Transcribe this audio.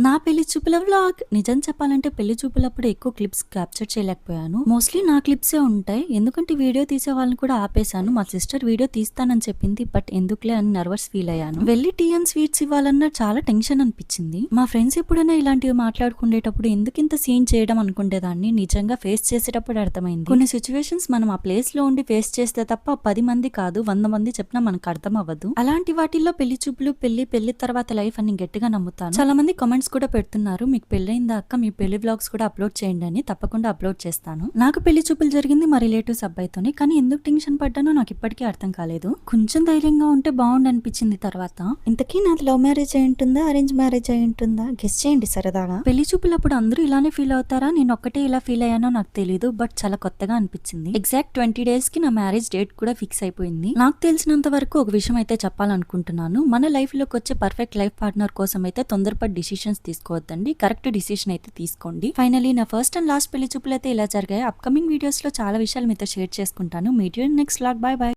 నా పెళ్లి చూపుల వ్లాగ్. నిజం చెప్పాలంటే పెళ్లి చూపులప్పుడు ఎక్కువ క్లిప్స్ క్యాప్చర్ చేయలేకపోయాను. మోస్ట్లీ నా క్లిప్సే ఉంటాయి. ఎందుకంటే వీడియో తీసే వాళ్ళని కూడా ఆపేశాను. మా సిస్టర్ వీడియో తీస్తానని చెప్పింది, బట్ ఎందుకులే అని నర్వస్ ఫీల్ అయ్యాను. వెళ్ళి టీ అండ్ స్వీట్స్ ఇవ్వాలన్న చాలా టెన్షన్ అనిపించింది. మా ఫ్రెండ్స్ ఎప్పుడైనా ఇలాంటివి మాట్లాడుకునేటప్పుడు ఎందుకు ఇంత సీన్ చేయడం అనుకునేదాన్ని. నిజంగా ఫేస్ చేసేటప్పుడు అర్థమైంది. కొన్ని సిచ్యువేషన్స్ మనం ఆ ప్లేస్ లో ఉండి ఫేస్ చేస్తే తప్ప 10 మంది కాదు 100 మంది చెప్పినా మనకు అర్థం అవ్వదు. అలాంటి వాటిల్లో పెళ్లి చూపులు, పెళ్లి తర్వాత లైఫ్ అని గట్టిగా నమ్ముతాను. చాలా మంది కామెంట్స్ కూడా పెడుతున్నారు, మీకు పెళ్ళైందా అక్క, మీ పెళ్లి వ్లాగ్స్ కూడా అప్లోడ్ చేయండి అని. తప్పకుండా అప్లోడ్ చేస్తాను. నాకు పెళ్లి చూపులు జరిగింది మా రిలేటివ్స్ అబ్బాయితోనే, కానీ ఎందుకు టెన్షన్ పడ్డానో నాకు ఇప్పటికీ అర్థం కాలేదు. కొంచెం ధైర్యంగా ఉంటే బాగుండు అనిపించింది తర్వాత. ఇంతకీ నాది లవ్ మ్యారేజ్ అయి ఉంటుందా, అరేంజ్ మ్యారేజ్ అయి ఉంటుందా, గెస్ చేయండి సరదాగా. పెళ్లి చూపులప్పుడు అందరూ ఇలానే ఫీల్ అవుతారా, నేను ఒక్కటే ఇలా ఫీల్ అయ్యానో నాకు తెలియదు, బట్ చాలా కొత్తగా అనిపించింది. ఎగ్జాక్ట్ 20 days కి నా మ్యారేజ్ డేట్ కూడా ఫిక్స్ అయిపోయింది. నాకు తెలిసినంత వరకు ఒక విషయం అయితే చెప్పాలనుకుంటున్నాను. మన లైఫ్ లోకి వచ్చే పర్ఫెక్ట్ లైఫ్ పార్ట్నర్ కోసం అయితే తొందరపడి డిసిషన్స్ తీసుకోవద్దండి. కరెక్ట్ డిసిషన్ అయితే తీసుకోండి. ఫైనలీ నా ఫస్ట్ అండ్ లాస్ట్ పెళ్లి చూపులు అయితే ఇలా జరిగాయి. అప్కమింగ్ వీడియోస్ లో చాలా విషయాలు మీతో షేర్ చేసుకుంటాను. Meet you in next vlog. By by.